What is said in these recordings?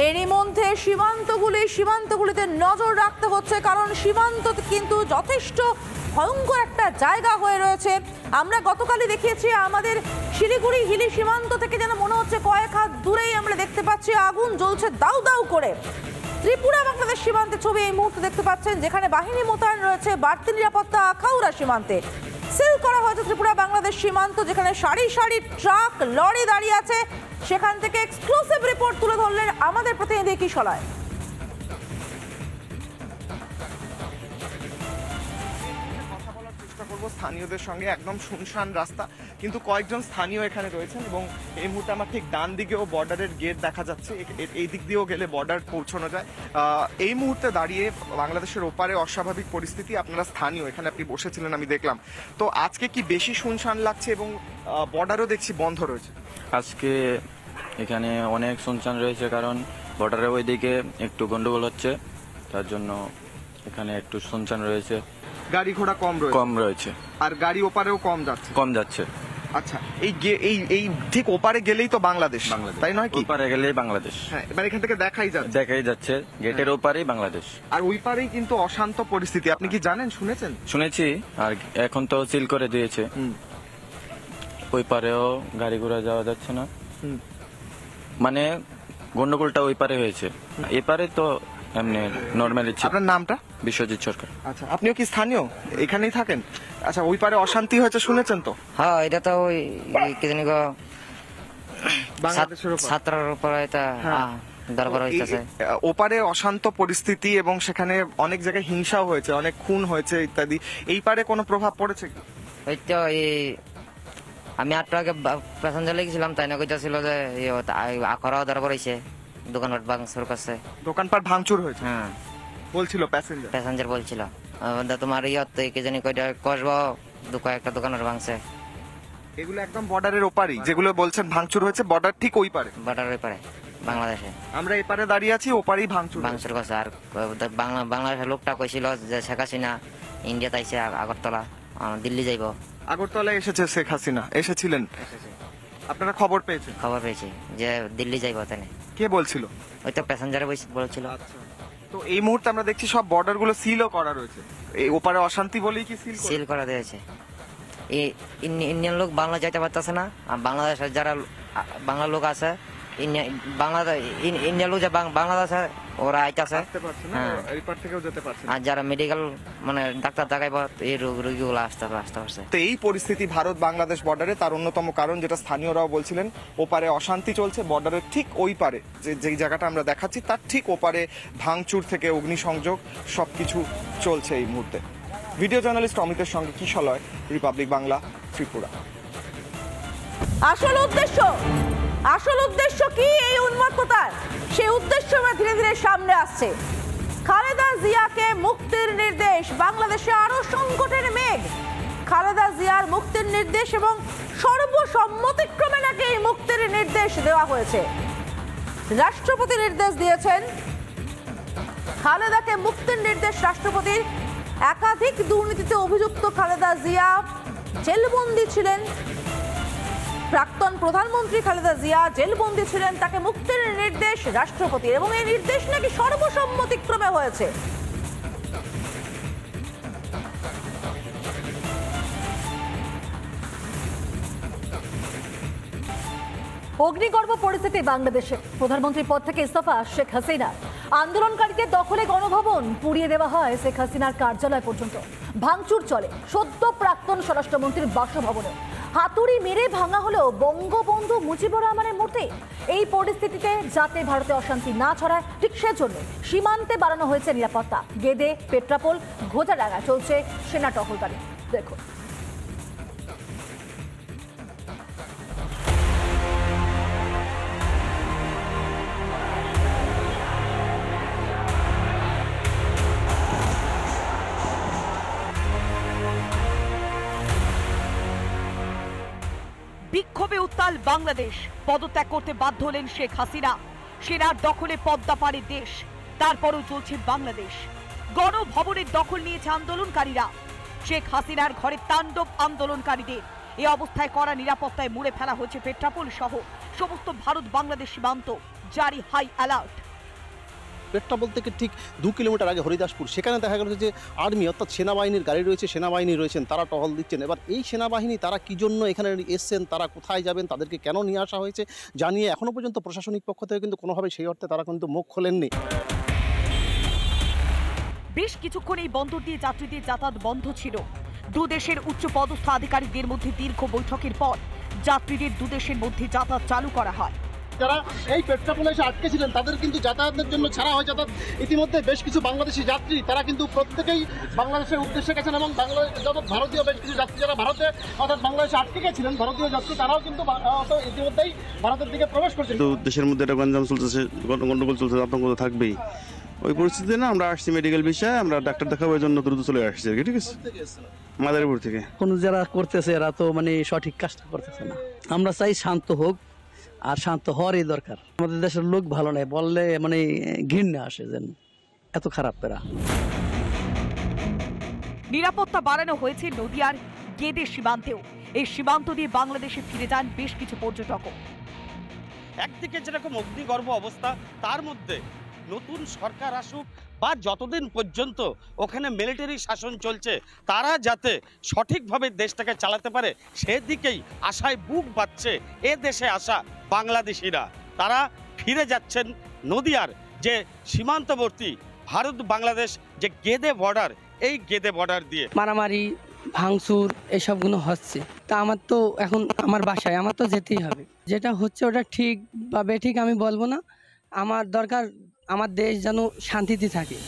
এরই মধ্যে সীমান্তগুলিতে নজর রাখতে হচ্ছে, কারণ সীমান্ত কিন্তু যথেষ্ট ভয়ঙ্কর একটা জায়গা হয়ে রয়েছে। আমরা গতকালই দেখিয়েছি আমাদের শিলিগুড়ি হিলি সীমান্ত থেকে যেন মনে হচ্ছে কয়েক হাত দূরেই আমরা দেখতে পাচ্ছি আগুন জ্বলছে দাউ দাউ করে। ত্রিপুরা বাংলাদেশ সীমান্তে ছবি এই মুহূর্তে দেখতে পাচ্ছেন, যেখানে বাহিনী মোতায়েন রয়েছে। বাড়তি নিরাপত্তা আখাউড়া সীমান্তে সিল করা হয়েছে ত্রিপুরা বাংলাদেশ সীমান্ত, যেখানে সারি সারি ট্রাক লরি দাঁড়িয়ে আছে। সেখান থেকে এক্সক্লুসিভ রিপোর্ট তুলে ধরলেন আমাদের প্রতিনিধি কিশলয়। স্থানীয়দের সঙ্গে একদম শুনশান রাস্তা, কিন্তু কয়েকজন স্থানীয় এখানে রয়েছেন এবং এই মুহূর্তে আমার ঠিক ডান দিকেও বর্ডারের গেট দেখা যাচ্ছে। এই দিক দিয়েও গেলে বর্ডার পৌঁছানো যায়। এই মুহূর্তে দাঁড়িয়ে বাংলাদেশের ওপারে অস্বাভাবিক পরিস্থিতি। আপনারা স্থানীয়, এখানে আপনি বসেছিলেন আমি দেখলাম। তো আজকে কি বেশি শুনশান লাগছে এবং বর্ডারও দেখছি বন্ধ রয়েছে? আজকে এখানে অনেক শুনশান রয়েছে, কারণ বর্ডারের ওইদিকে একটু গন্ডগোল হচ্ছে, তার জন্য এখানে একটু শুনশান রয়েছে। গাড়ি ঘোড়া কম রয়েছে আর গাড়ি ওপারেও কম যাচ্ছে। আচ্ছা, এই ঠিক ওপারে গেলেই তো বাংলাদেশ, তাই নয় কি? ওপারে গেলেই বাংলাদেশ। হ্যাঁ, এবার এখান থেকে দেখাই যাচ্ছে গেটের ওপারেই বাংলাদেশ। আর ওই পারেই কিন্তু অশান্ত পরিস্থিতি। আপনি কি জানেন, শুনেছেন? শুনেছি, আর এখন তো সিল করে দিয়েছে। ওই পারেও গাড়ি ঘোড়া যাওয়া যাচ্ছে না, মানে গন্ডগোলটা ওই পারে হয়েছে। এপারে তো এমনি নর্মালি। আপনার নামটা? বিশ্বজিৎ সরকার। আচ্ছা, আপনিও কি স্থানীয়, এখানেই থাকেন? আচ্ছা, ওই পারে অশান্তি হয়েছে শুনেছেন তো? হ্যাঁ, এটা তো ওই কি জানি গো, ছাত্রের উপর এটা দরবার হইতাছে। ওপারে অশান্ত পরিস্থিতি এবং সেখানে অনেক জায়গায় হিংসাও হয়েছে, অনেক খুন হয়েছে ইত্যাদি। এই পারে কোনো প্রভাব পড়েছে কি? ওই তো আমি একটু আগে প্যাসেঞ্জার লেগেছিলাম, তাই না কইতাছিল যে আখড়াও দরবার হয়েছে, দোকানপাট ভাঙচুর করছে। দোকানপাট ভাঙচুর হয়েছে? হ্যাঁ, বলছিল প্যাসেঞ্জার বলছিল তোমার কি জানি কয়টা কসবা কয়েকটা দোকানের ভাঙছে। এগুলো একদম বর্ডারের ওপারেই যেগুলো বলছেন ভাঙচুর হয়েছে, বর্ডার ঠিক ওই পারে, বর্ডারের ওই পারে বাংলাদেশে। আমরা এপারে দাঁড়িয়ে আছি, ওপারেই ভাঙচুর করছে। আর বাংলাদেশের লোকটা কইছিল যে শেখ হাসিনা ইন্ডিয়াতে আইছে, আগরতলা দিল্লি যাইব। আগরতলায় এসেছে শেখ হাসিনা? এসেছিলেন? আপনারা খবর পেয়েছেন? খবর পেয়েছি যে দিল্লি যাইব। তাই কে বলছিল? ওই তো প্যাসেঞ্জার বলছিল। তো এই মুহূর্তে আমরা দেখছি সব বর্ডার গুলো সিলও করা রয়েছে। এই ওপারে অশান্তি বলেই কি সিল করা দিয়েছে? ইন্ডিয়ান লোক বাংলা যাইতে পারতেছে না, আর বাংলাদেশের যারা বাংলা লোক আছে, ইন্ডিয়ান লোক বাংলাদেশে ওরা আইতাছে, আর যারা মেডিকেল মানে ডাক্তার দেখাইব এই রোগীগুলো আসতে পারছে। তো এই পরিস্থিতি ভারত বাংলাদেশ বর্ডারে, তার অন্যতম কারণ যেটা স্থানীয়রাও বলছিলেন, ওপারে অশান্তি চলছে। বর্ডারের ঠিক ওই পারে যেই জায়গাটা আমরা দেখাচ্ছি তার ঠিক ওপারে ভাঙচুর থেকে অগ্নিসংযোগ সবকিছু চলছে এই মুহূর্তে। ভিডিও জার্নালিস্ট অমিতের সঙ্গে কিশলয়, রিপাবলিক বাংলা, ত্রিপুরা। আসল উদ্দেশ্য কি এই উন্মত্ততার? সেই উদ্দেশ্য আমরা ধীরে ধীরে সামনে আসছে। খালেদা জিয়াকে মুক্তির নির্দেশ, বাংলাদেশে আরো সংকটের মেঘ। খালেদা জিয়ার মুক্তির নির্দেশ এবং সর্বসম্মতিক্রমে নাকি এই মুক্তির নির্দেশ দেওয়া হয়েছে। রাষ্ট্রপতি নির্দেশ দিয়েছেন খালেদাকে মুক্তির নির্দেশ রাষ্ট্রপতির। একাধিক দুর্নীতিতে অভিযুক্ত খালেদা জিয়া জেলবন্দি ছিলেন। প্রাক্তন প্রধানমন্ত্রী খালেদা জিয়া জেলবন্দি ছিলেন, তাকে মুক্তির নির্দেশ রাষ্ট্রপতির, এবং এই নির্দেশ নাকি সর্বসম্মতিক্রমে হয়েছে। অগ্নিগর্ভ পরিস্থিতি বাংলাদেশে। প্রধানমন্ত্রীর পদ থেকে ইস্তফা শেখ হাসিনা। আন্দোলনকারীদের দখলে গণভবন, পুড়িয়ে দেওয়া হয় শেখ হাসিনার কার্যালয় পর্যন্ত। ভাঙচুর চলে সদ্য প্রাক্তন স্বরাষ্ট্রমন্ত্রীর বাসভবনে। হাতুড়ি মেরে ভাঙা হলো বঙ্গবন্ধু মুজিবুর রহমানের মূর্তি। এই পরিস্থিতিতে যাতে ভারতে অশান্তি না ছড়ায়, ঠিক সেজন্য সীমান্তে বাড়ানো হয়েছে নিরাপত্তা। গেদে, পেট্রাপোল, ঘোজাডাঙ্গায় চলছে সেনা টহলদারি। দেখুন। বিক্ষোভে উত্তাল বাংলাদেশ। পদত্যাগ করতে বাধ্য হলেন শেখ হাসিনা। সেনার দখলে পদ্মা পারে দেশ, তারপরও চলছে বাংলাদেশ। গণভবনের দখল নিয়েছে আন্দোলনকারীরা। শেখ হাসিনার ঘরে তাণ্ডব আন্দোলনকারীদের। এই অবস্থায় কড়া নিরাপত্তায় মুড়ে ফেলা হয়েছে পেট্রাপোল সহ সমস্ত ভারত বাংলাদেশ সীমান্ত। জারি হাই অ্যালার্ট। পেট্রাপোল থেকে ঠিক 2 কিলোমিটার আগে হরিদাসপুর, সেখানে দেখা গেল যে আর্মি অর্থাৎ সেনাবাহিনীর গাড়ি রয়েছে, সেনাবাহিনী রয়েছেন, তারা টহল দিচ্ছেন। এবার এই সেনাবাহিনী তারা কী জন্য এখানে এসছেন, তারা কোথায় যাবেন, তাদেরকে কেন নিয়ে আসা হয়েছে জানিয়ে এখনও পর্যন্ত প্রশাসনিক পক্ষ থেকে কিন্তু কোনোভাবে সেই অর্থে তারা কিন্তু মুখ খোলেননি। বেশ কিছুক্ষণ এই বন্দর দিয়ে যাত্রীদের যাতায়াত বন্ধ ছিল। দুদেশের উচ্চ পদস্থ আধিকারিকদের মধ্যে দীর্ঘ বৈঠকের পর যাত্রীদের দুদেশের মধ্যে যাতায়াত চালু করা হয়। যারা এই পেট্রাপোলে এসে আটকে ছিলেন তাদের কিন্তু যাতায়াতের জন্য ছাড়া হয় যাতায়াত। ইতিমধ্যে বেশ কিছু বাংলাদেশি যাত্রী তারা কিন্তু প্রত্যেকেই বাংলাদেশের উদ্দেশ্যে গেছেন এবং বাংলাদেশ যত ভারতীয় বেশ কিছু যাত্রী যারা ভারতে অর্থাৎ বাংলাদেশে আটকে গেছিলেন ভারতীয় যাত্রী তারাও কিন্তু ইতিমধ্যেই ভারতের দিকে প্রবেশ করছেন। তো দেশের মধ্যে একটা গঞ্জাম চলতেছে, গন্ডগোল চলছে, আতঙ্ক তো থাকবেই। ওই পরিস্থিতিতে না আমরা আসছি মেডিকেল বিষয়ে, আমরা ডাক্তার দেখাবার জন্য দ্রুত চলে আসছি আর কি। ঠিক আছে, মাদারীপুর থেকে। কোন যারা করতেছে এরা তো মানে সঠিক কাজটা করতেছে না। আমরা চাই শান্ত হোক, আর শান্ত হওয়ারই দরকার। আমাদের দেশের লোক ভালো নয়, বললে মানে ঘৃণা আসে যেন এত খারাপ এরা। নিরাপত্তা বাড়ানো হয়েছে নদিয়ার গেদে সীমান্তেও। এই সীমান্ত দিয়ে বাংলাদেশে ফিরে যান বেশ কিছু পর্যটকও। একদিকে যেরকম অগ্নিগর্ভ অবস্থা, তার মধ্যে নতুন সরকার আসুক বা যতদিন পর্যন্ত ওখানে মিলিটারি শাসন চলছে তারা যাতে সঠিকভাবে দেশটাকে চালাতে পারে সেদিকেই আশায় বুক বাঁধছে এ দেশে আসা বাংলাদেশিরা। তারা ফিরে যাচ্ছেন নদিয়ার যে সীমান্তবর্তী ভারত বাংলাদেশ যে গেদে বর্ডার, এই গেদে বর্ডার দিয়ে মারামারি ভাঙচুর এসবগুলো হচ্ছে। তা আমার তো এখন আমার বাসায় আমার তো যেতেই হবে। যেটা হচ্ছে ওটা ঠিক বা বেঠিক আমি বলবো না, আমার দরকার আমার দেশ যেন শান্তিতে থাকে।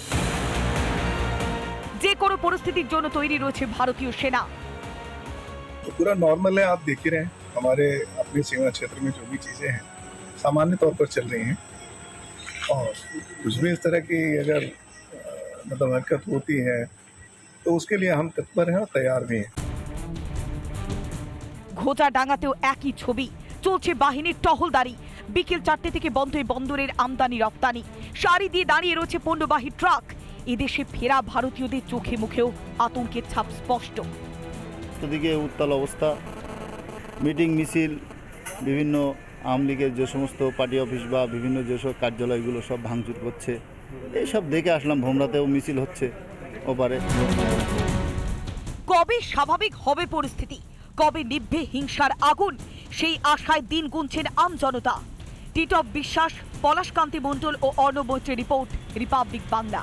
যে কোনো পরিস্থিতির জন্য তৈরি রয়েছে ভারতীয় সেনা। पूरा नॉर्मल है, आप देख ही रहे हैं हमारे अपने सीमा क्षेत्र में जो भी चीजें हैं सामान्य तौर पर चल रही हैं, और कुछ भी इस तरह की अगर मतलब हरकत होती है तो उसके लिए हम तत्पर हैं और तैयार भी हैं। ঘোচাডাঙ্গাতেও একই ছবি, চলছে বাহিনীর টহলদারি। বিকেল 4টে থেকে বন্ধ এই বন্দরের আমদানি রপ্তানি। সারি দিয়ে দাঁড়িয়ে রয়েছে পণ্যবাহী ট্রাক। এদেশে ফেরা ভারতীয়দের চোখে মুখেও আতঙ্কের ছাপ স্পষ্ট। দিকে উত্তাল অবস্থা, মিটিং মিছিল, বিভিন্ন আওয়ামী লীগের যে সমস্ত পার্টি অফিস বা বিভিন্ন যেসব কার্যালয়গুলো সব ভাঙচুর করছে, এইসব দেখে আসলাম। ভোমরাতেও মিছিল হচ্ছে ওপারে। কবে স্বাভাবিক হবে পরিস্থিতি, কবে নিভবে হিংসার আগুন, সেই আশায় দিন গুনছেন আমজনতা। টিটপ বিশ্বাস, পলাশকান্তি মণ্ডল ও অর্ণব মৈত্রের রিপোর্ট, রিপাবলিক বাংলা।